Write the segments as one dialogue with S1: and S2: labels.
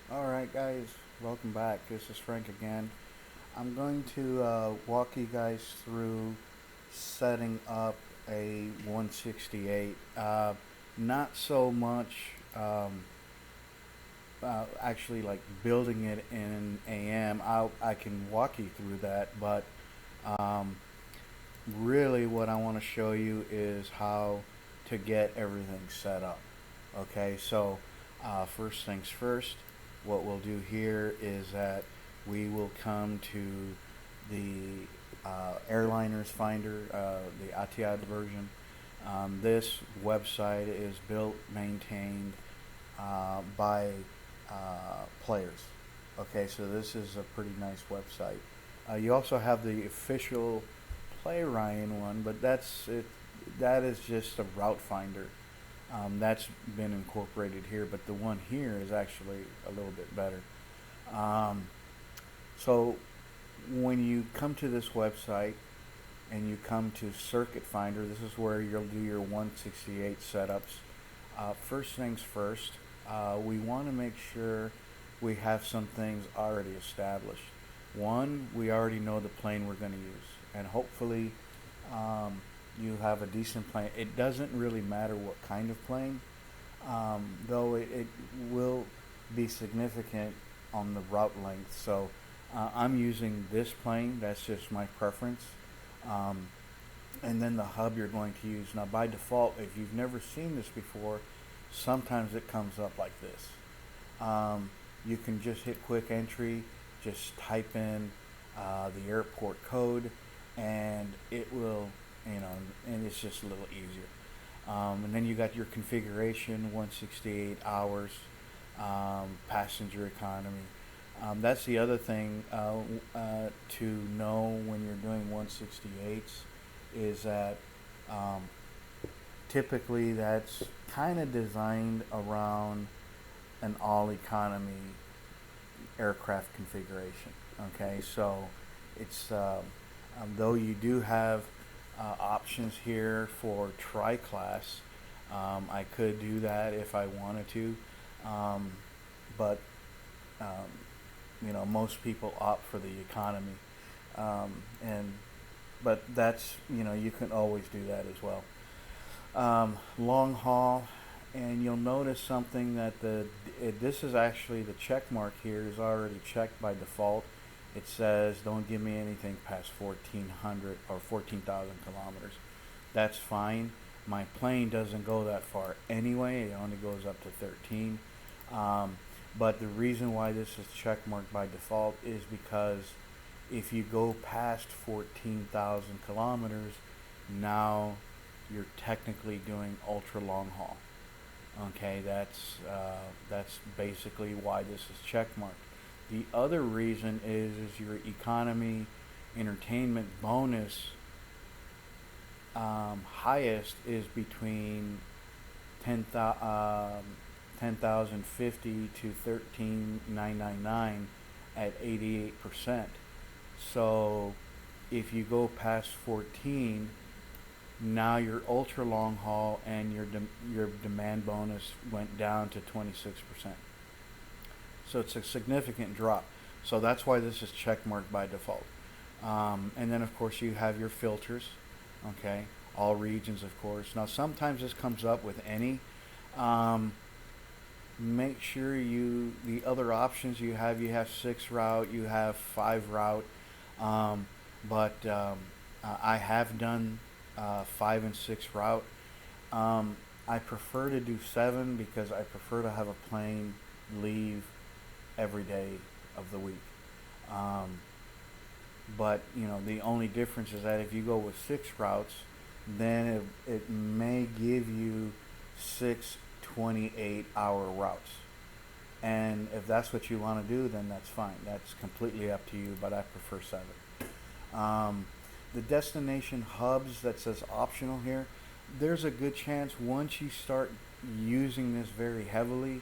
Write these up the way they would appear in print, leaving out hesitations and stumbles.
S1: Alright guys, welcome back. This is Frank again. I'm going to walk you guys through setting up a 168. Not so much actually like building it in AM. I can walk you through that, but um, really what I want to show you is how to get everything set up. Okay, so first things first, what we'll do here is that we will come to the airliners finder, the Etihad version. This website is built, maintained by players. Okay, so this is a pretty nice website. You also have the official Play Ryan one, but that's it. That is just a route finder. That's been incorporated here, but the one here is actually a little bit better. Um, so when you come to this website and you come to Circuit Finder, this is where you'll do your 168 setups. First things first, we want to make sure we have some things already established. One, we already know the plane we're going to use, and hopefully you have a decent plane. It doesn't really matter what kind of plane, though it will be significant on the route length. So I'm using this plane. That's just my preference. Um, and then the hub you're going to use. Now, by default, if you've never seen this before, sometimes it comes up like this. You can just hit quick entry, just type in the airport code, and it will, and it's just a little easier. And then you got your configuration, 168 hours, passenger economy. That's the other thing to know when you're doing 168s is that um, typically that's kind of designed around an all economy aircraft configuration. Okay, so it's though you do have options here for tri-class. I could do that if I wanted to, um, but um, most people opt for the economy, and but that's you can always do that as well. Long haul, and you'll notice something that this is actually the check mark here is already checked by default. It says don't give me anything past 1,400 or 14,000 kilometers. That's fine. My plane doesn't go that far anyway. It only goes up to 13. Um, but the reason why this is checkmarked by default is because if you go past 14,000 kilometers, now you're technically doing ultra long haul. Okay, that's basically why this is checkmarked. The other reason is your economy entertainment bonus highest is between 10,050 to 13,999 at 88%. So if you go past 14, now your ultra long haul and your demand bonus went down to 26%. So it's a significant drop. So that's why this is checkmarked by default. And then of course you have your filters. Okay, all regions of course. Now sometimes this comes up with any. Um, Make sure the other options you have 6 route, you have 5 route, um, but I have done 5 and 6 route. I prefer to do 7 because I prefer to have a plane leave every day of the week. Um, but the only difference is that if you go with 6 routes, then it may give you 6 28-hour routes. And if that's what you want to do, then that's fine. That's completely up to you, but I prefer 7. Um, the destination hubs that says optional here, there's a good chance once you start using this very heavily,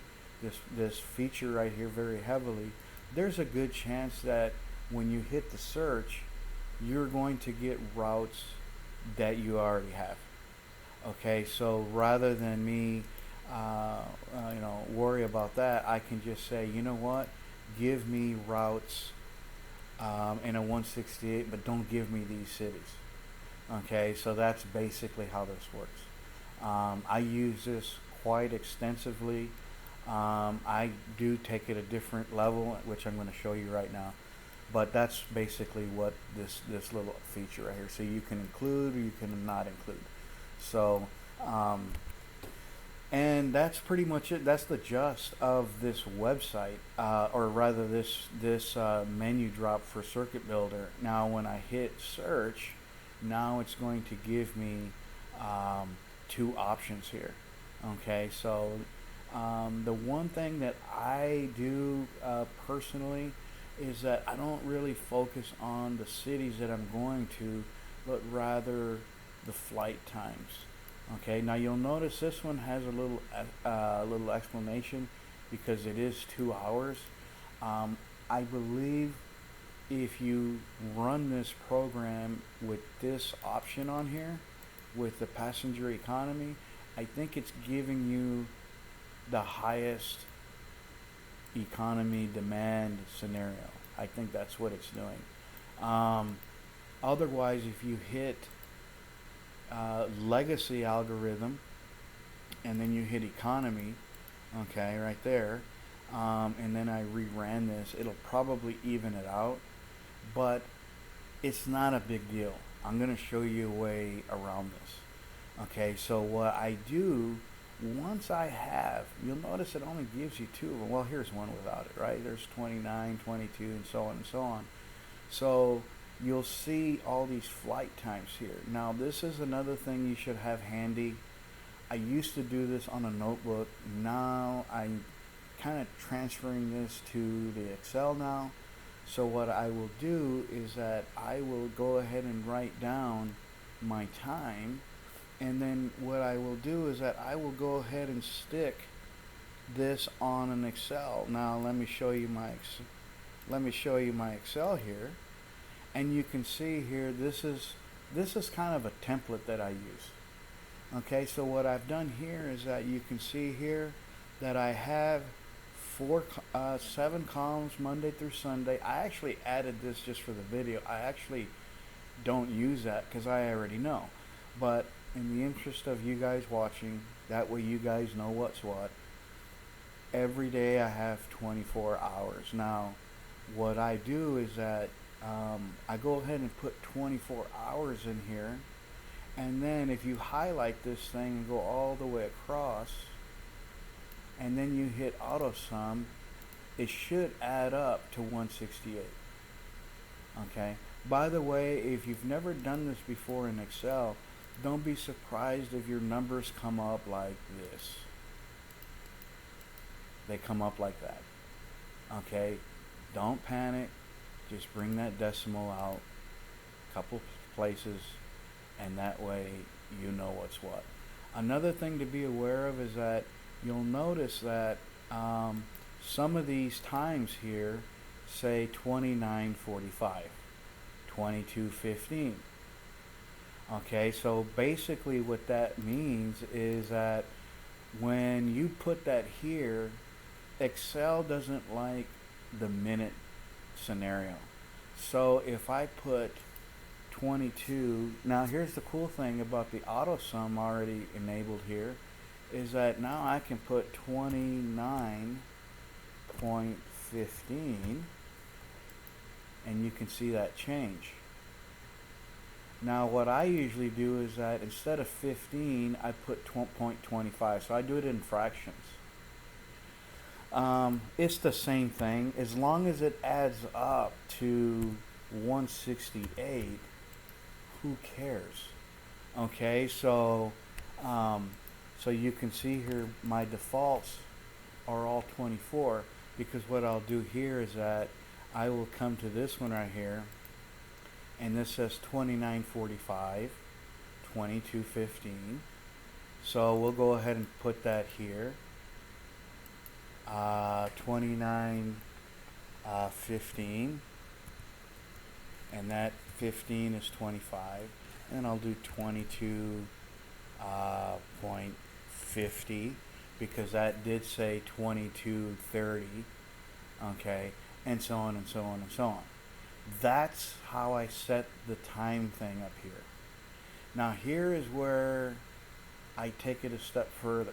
S1: this feature right here very heavily, there's a good chance that when you hit the search, you're going to get routes that you already have. Okay, so rather than me worry about that. I can just say, you know what, give me routes in a 168, but don't give me these cities. Okay, so that's basically how this works. I use this quite extensively. I do take it a different level, which I'm going to show you right now. But that's basically what this little feature right here. So you can include or you can not include. So, and that's pretty much it. That's the gist of this website, or rather this menu drop for Circuit Builder. Now, when I hit search, now it's going to give me two options here. Okay, so the one thing that I do personally is that I don't really focus on the cities that I'm going to, but rather the flight times. Okay, now you'll notice this one has a little explanation because it is 2 hours. I believe if you run this program with this option on here, with the passenger economy, I think it's giving you the highest economy demand scenario. I think that's what it's doing. Otherwise, if you hit legacy algorithm and then you hit economy, okay, right there, and then I reran this, it'll probably even it out, but it's not a big deal. I'm going to show you a way around this. Okay, so what I do, once I have, you'll notice it only gives you two of them. Well, here's one without it, right? There's 29, 22, and so on and so on. So you'll see all these flight times here. Now, this is another thing you should have handy. I used to do this on a notebook. Now I'm kind of transferring this to the Excel now. So what I will do is that I will go ahead and write down my time, and then what I will do is that I will go ahead and stick this on an Excel. Now let me show you my Excel here, and you can see here this is kind of a template that I use. Okay, so what I've done here is that you can see here that I have 7 columns Monday through Sunday. I actually added this just for the video. I actually don't use that because I already know. But in the interest of you guys watching, that way you guys know what's what. Every day I have 24 hours. Now, what I do is that I go ahead and put 24 hours in here. And then if you highlight this thing and go all the way across, and then you hit auto sum, it should add up to 168. Okay. By the way, if you've never done this before in Excel, don't be surprised if your numbers come up like this. They come up like that. Okay. Don't panic. Just bring that decimal out a couple places, and that way you know what's what. Another thing to be aware of is that you'll notice that some of these times here say 29:45, 22:15. Okay, so basically what that means is that when you put that here, Excel doesn't like the minute scenario. So if I put 22, now here's the cool thing about the auto sum already enabled here, is that now I can put 29.15, and you can see that change. Now what I usually do is that instead of 15, I put 0.25, so I do it in fractions. It's the same thing. As long as it adds up to 168, who cares? Okay, so you can see here my defaults are all 24, because what I'll do here is that I will come to this one right here, and this says 29:45, 22:15. So we'll go ahead and put that here. 29:15, and that 15 is 25, and I'll do 22.50, because that did say 2230, okay, and so on and so on and so on. That's how I set the time thing up here. Now here is where I take it a step further.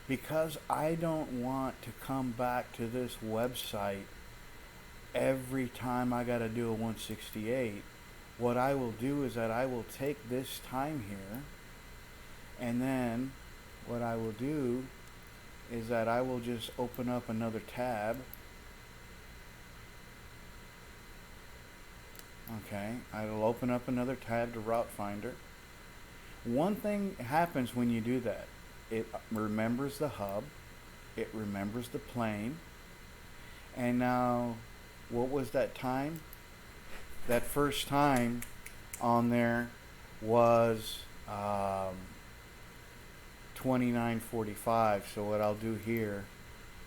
S1: Because I don't want to come back to this website every time I got to do a 168, what I will do is that I will take this time here, and then what I will do is that I will just open up another tab. Okay, I will open up another tab to Route Finder. One thing happens when you do that. It remembers the hub, it remembers the plane, and now, what was that time? That first time on there was 29:45. So what I'll do here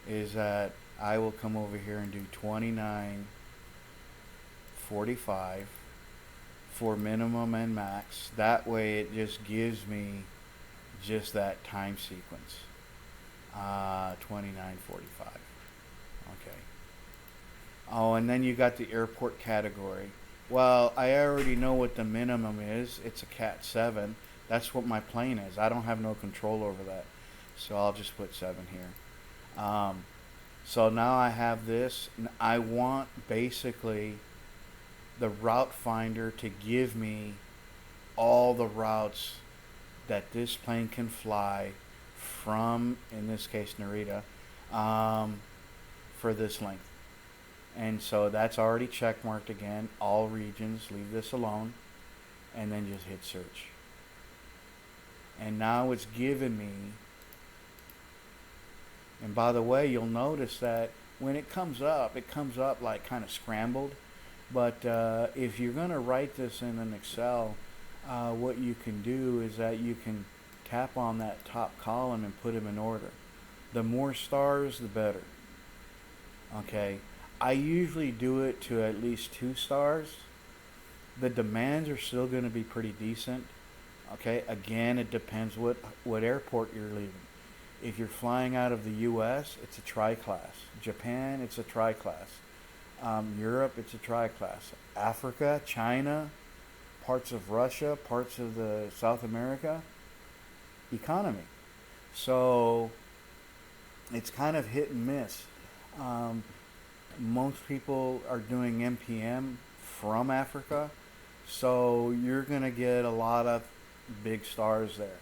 S1: is that I will come over here and do 29:45 for minimum and max. That way it just gives me just that time sequence. 29:45. Okay. Oh, and then you got the airport category. Well, I already know what the minimum is. It's a Cat 7. That's what my plane is. I don't have no control over that. So I'll just put 7 here. So now I have this. I want basically the route finder to give me all the routes that this plane can fly from, in this case, Narita, for this length. And so that's already check marked again. All regions, leave this alone, and then just hit search. And now it's given me, and by the way, you'll notice that when it comes up like kind of scrambled. But if you're going to write this in an Excel, what you can do is that you can tap on that top column and put them in order. The more stars, the better. Okay, I usually do it to at least 2 stars. The demands are still going to be pretty decent. Okay, again, it depends what airport you're leaving. If you're flying out of the U.S., it's a tri-class. Japan, it's a tri-class. Europe, it's a tri-class. Africa, China, parts of Russia, parts of the South America, economy. So it's kind of hit and miss. Most people are doing MPM from Africa, so you're gonna get a lot of big stars there.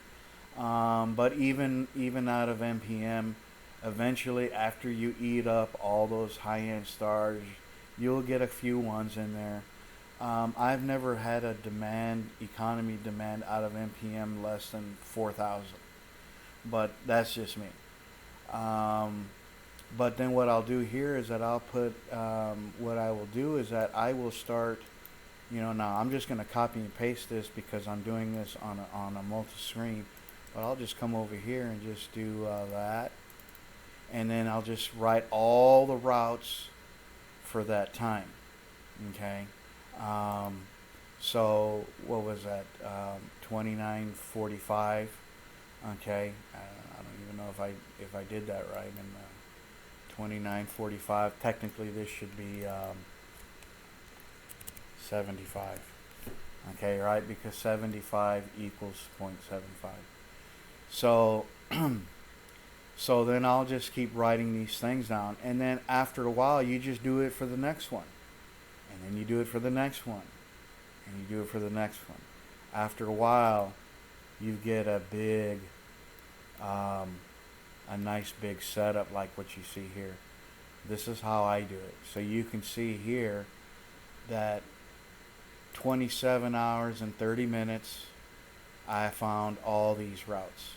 S1: But even out of MPM, eventually after you eat up all those high-end stars, you'll get a few ones in there. I've never had a economy demand out of MPM less than 4,000, but that's just me. But then what I'll do here is that I'll put, what I will do is that I will start, now I'm just going to copy and paste this because I'm doing this on a multi-screen, but I'll just come over here and just do that, and then I'll just write all the routes for that time. Okay. So what was that? 29:45. Okay. I don't even know if I did that right. And 29:45. Technically, this should be 75. Okay, right? Because 75 equals 0.75. So, so then I'll just keep writing these things down, and then after a while, you just do it for the next one, and then you do it for the next one, and you do it for the next one. After a while, you get a big, a nice big setup like what you see here. This is how I do it. So you can see here that 27 hours and 30 minutes, I found all these routes.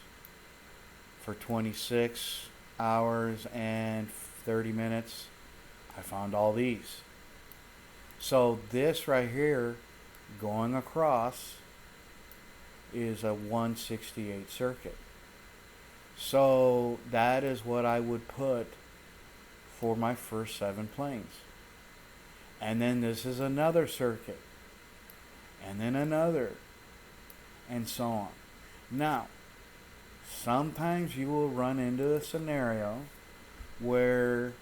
S1: For 26 hours and 30 minutes, I found all these. So this right here, going across, is a 168 circuit. So that is what I would put for my first 7 planes. And then this is another circuit. And then another. And so on. Now, Sometimes you will run into a scenario where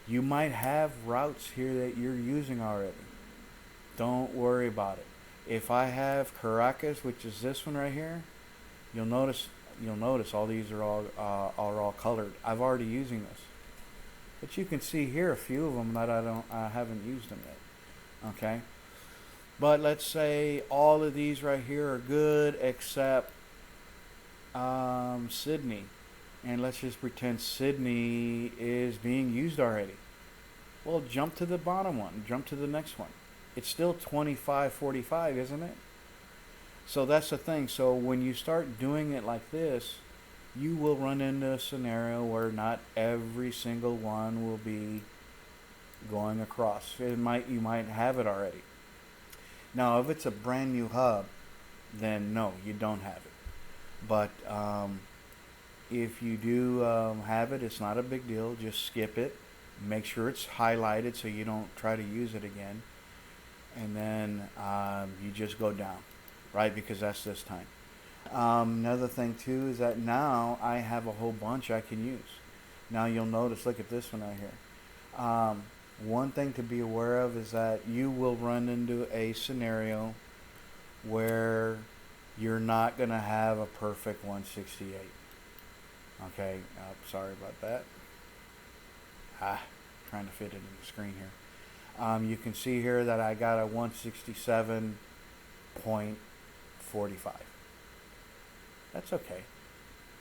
S1: you might have routes here that you're using already. Don't worry about it. If I have Caracas, which is this one right here, you'll notice all these are all colored. I've already using this, but you can see here a few of them that I haven't used them yet. Okay, but let's say all of these right here are good except Sydney, and let's just pretend Sydney is being used already. Well, jump to the bottom one, jump to the next one. It's still 2545, isn't it? So that's the thing. So when you start doing it like this, you will run into a scenario where not every single one will be going across. You might have it already. Now, if it's a brand new hub, then no, you don't have it. But if you do have it, it's not a big deal. Just skip it. Make sure it's highlighted so you don't try to use it again. And then you just go down, right? Because that's this time. Another thing too is that now I have a whole bunch I can use. Now you'll notice, look at this one right here. One thing to be aware of is that you will run into a scenario where you're not going to have a perfect 168. Okay, sorry about that. Trying to fit it in the screen here. You can see here that I got a 167.45. That's okay.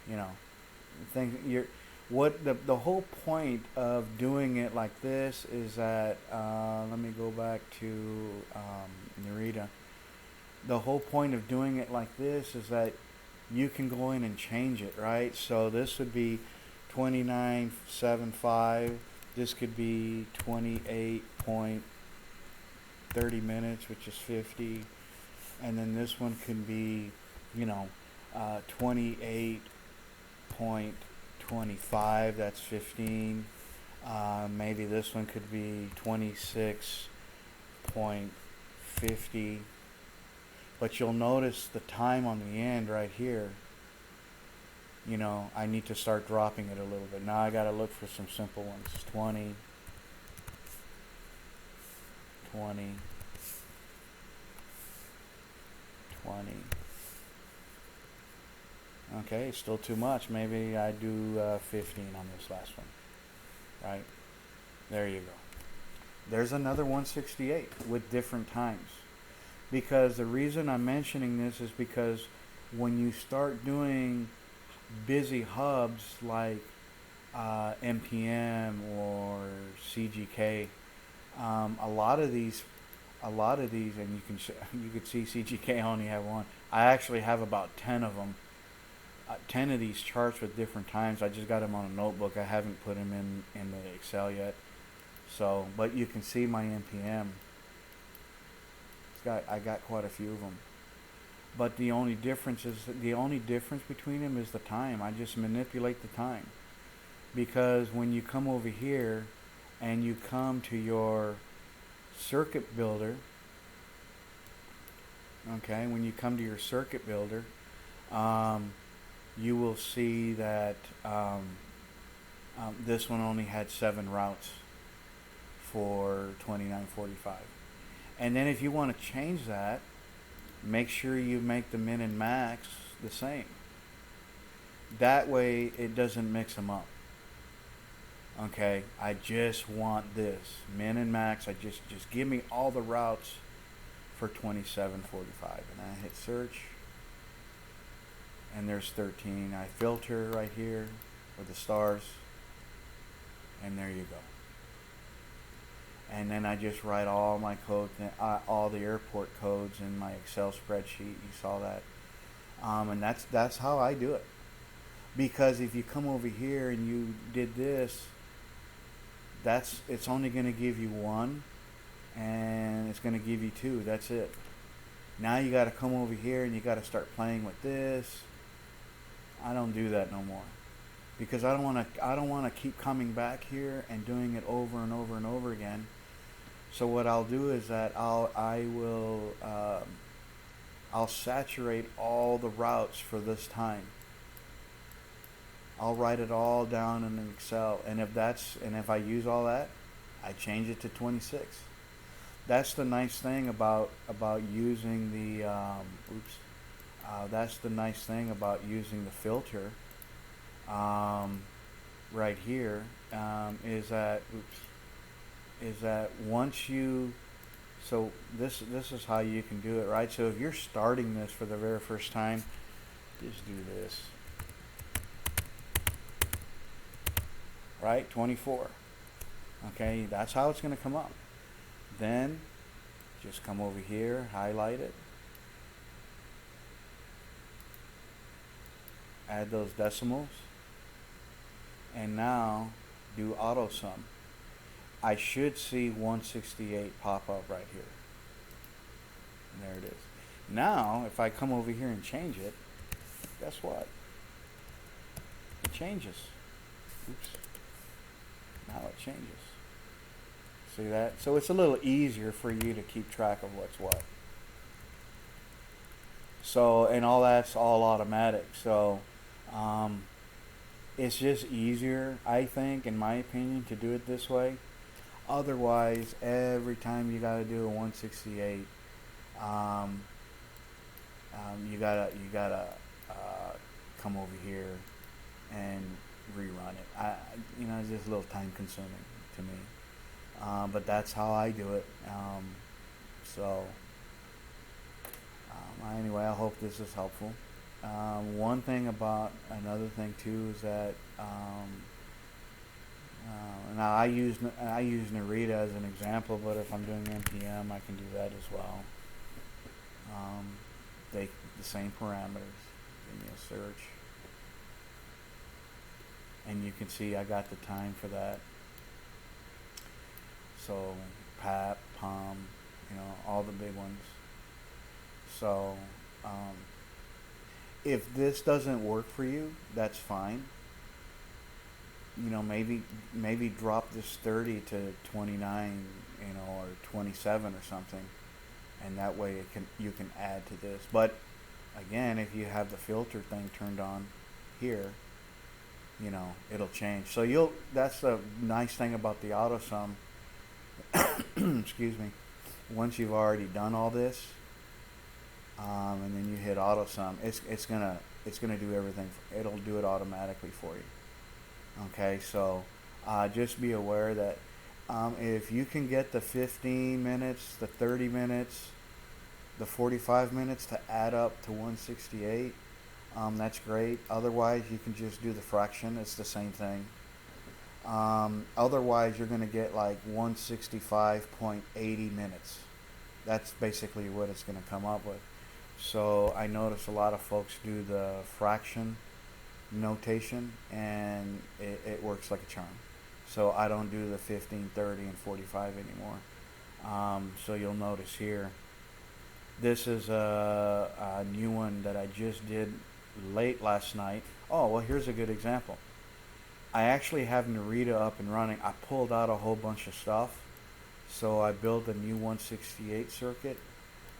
S1: You know, the whole point of doing it like this is that let me go back to Narita. The whole point of doing it like this is that you can go in and change it, right? So this would be 29.75. This could be 28.30 minutes, which is 50. And then this one could be, 28.25, that's 15. Maybe this one could be 26.50. But you'll notice the time on the end right here. I need to start dropping it a little bit. Now I got to look for some simple ones. 20, 20, 20. Okay, it's still too much. Maybe I do 15 on this last one. Right? There you go. There's another 168 with different times. Because the reason I'm mentioning this is because when you start doing busy hubs like MPM or CGK, a lot of these, and you could see CGK only have one. I actually have about 10 of them, 10 of these charts with different times. I just got them on a notebook. I haven't put them in the Excel yet. So, but you can see my MPM. I got quite a few of them. But the only difference between them is the time. I just manipulate the time. Because when you come over here and you come to your circuit builder, okay, when you come to your circuit builder, you will see that this one only had 7 routes for 29.45. And then if you want to change that, make sure you make the min and max the same. That way it doesn't mix them up. Okay, I just want this min and max. Just give me all the routes for 27.45, and I hit search, and there's 13. I filter right here with the stars, and there you go. And then I just write all my codes, all the airport codes in my Excel spreadsheet. You saw that, and that's how I do it. Because if you come over here and you did this, it's only going to give you 1, and it's going to give you 2. That's it. Now you got to come over here and you got to start playing with this. I don't do that no more, because I don't want to keep coming back here and doing it over and over and over again. So what I'll do is that I'll saturate all the routes for this time. I'll write it all down in Excel, and if I use all that, I change it to 26. That's the nice thing about using the that's the nice thing about using the filter right here, is that once you, so this is how you can do it, right? So if you're starting this for the very first time, just do this, right? 24. Okay, that's how it's going to come up. Then just come over here, highlight it, add those decimals, and now do auto sum. I should see 168 pop up right here. And there it is. Now, if I come over here and change it, guess what? It changes. Oops. Now it changes. See that? So it's a little easier for you to keep track of what's what. So, and all that's all automatic. So, it's just easier, I think, in my opinion, to do it this way. Otherwise, every time you got to do a 168, you gotta come over here and rerun it. It's just a little time consuming to me. But that's how I do it. So anyway, I hope this is helpful. Another thing too is that now I use Narita as an example, but if I'm doing NPM, I can do that as well. The same parameters. Give me a search, and you can see I got the time for that. So PAP, POM, all the big ones. So if this doesn't work for you, that's fine. Maybe drop this 30 to 29, or 27 or something, and that way you can add to this. But again, if you have the filter thing turned on here, it'll change. So that's the nice thing about the auto sum. Excuse me. Once you've already done all this, and then you hit auto sum, it's gonna do everything. It'll do it automatically for you. Okay, so just be aware that if you can get the 15 minutes, the 30 minutes, the 45 minutes to add up to 168, that's great. Otherwise, you can just do the fraction. It's the same thing. Otherwise, you're going to get like 165.80 minutes. That's basically what it's going to come up with. So I notice a lot of folks do the fraction notation, and it works like a charm. So I don't do the 15, 30, and 45 anymore. So you'll notice here, this is a new one that I just did late last night. Oh, well, here's a good example. I actually have Narita up and running. I pulled out a whole bunch of stuff. So I built a new 168 circuit.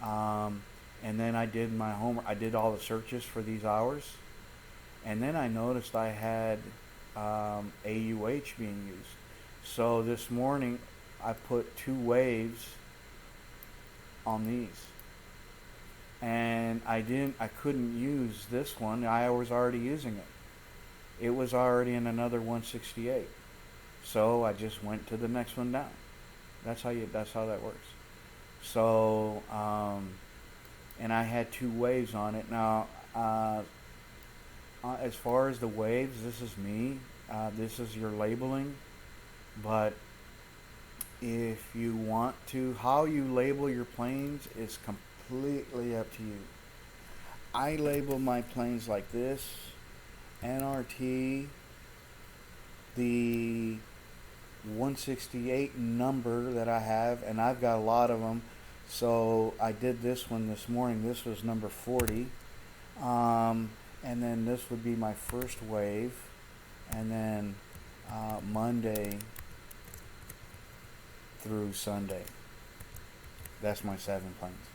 S1: And then I did my homework. I did all the searches for these hours. And then I noticed I had AUH being used. So this morning I put 2 waves on these. And I couldn't use this one. I was already using it. It was already in another 168. So I just went to the next one down. That's how that works. So, and I had 2 waves on it. Now, as far as the waves, this is me. This is your labeling. But if you want to, how you label your planes is completely up to you. I label my planes like this. NRT, the 168 number that I have, and I've got a lot of them. So I did this one this morning. This was number 40. And then this would be my first wave. And then Monday through Sunday. That's my 7 planes.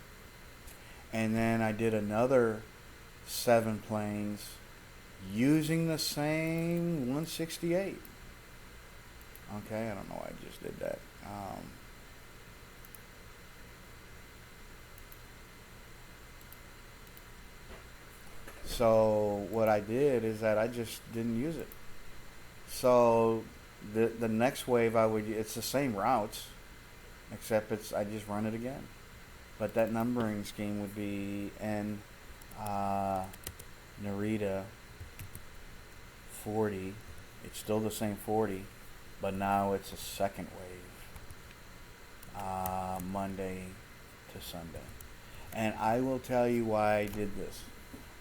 S1: And then I did another 7 planes using the same 168. Okay, I don't know why I just did that. So what I did is that I just didn't use it. So the next wave it's the same routes, except I just run it again. But that numbering scheme would be N uh, Narita 40. It's still the same 40, but now it's a second wave, Monday to Sunday. And I will tell you why I did this.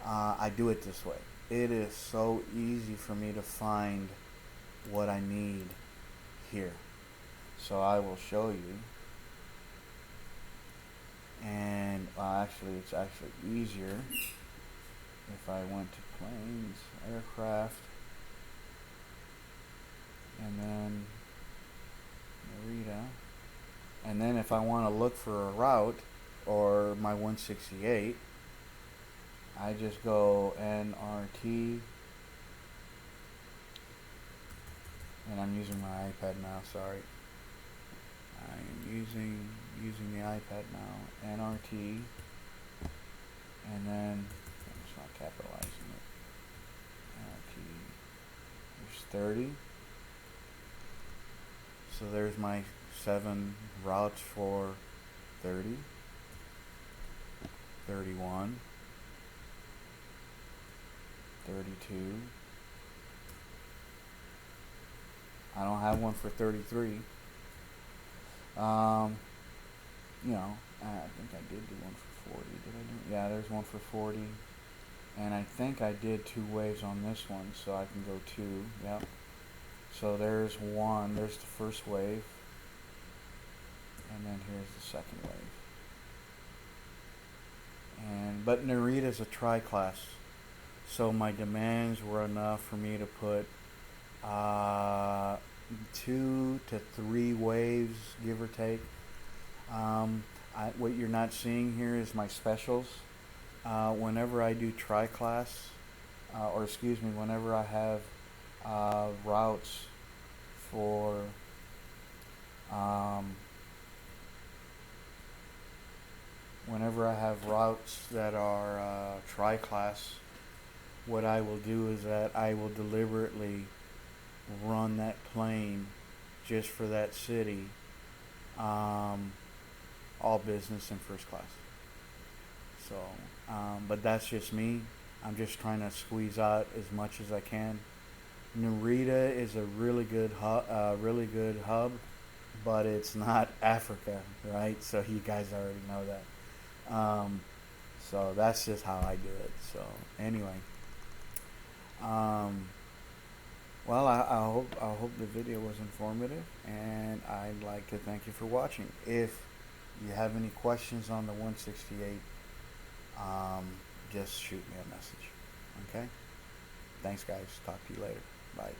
S1: I do it this way. It is so easy for me to find what I need here. So I will show you. And actually, it's actually easier if I went to planes, aircraft, and then Narita. And then if I want to look for a route or my 168, I just go NRT, and I'm using my iPad now, sorry. I'm using the iPad now, NRT, and then, I'm just not capitalizing it, NRT, there's 30, so there's my 7 routes for 30, 31, 32. I don't have one for 33. You know, I think I did do one for 40. Did I do? Yeah, there's one for 40. And I think I did 2 waves on this one, so I can go 2. Yep. So there's one. There's the first wave. And then here's the second wave. But Narita's a tri-class. So my demands were enough for me to put 2 to 3 waves, give or take. What you're not seeing here is my specials. Whenever I do tri-class, whenever I have routes for that are tri-class, what I will do is that I will deliberately run that plane just for that city, all business and first class. So, but that's just me. I'm just trying to squeeze out as much as I can. Narita is a really good hub, but it's not Africa, right? So you guys already know that. So that's just how I do it. So anyway, well, I hope the video was informative, and I'd like to thank you for watching. If you have any questions on the 168, just shoot me a message. Okay? Thanks, guys. Talk to you later. Bye.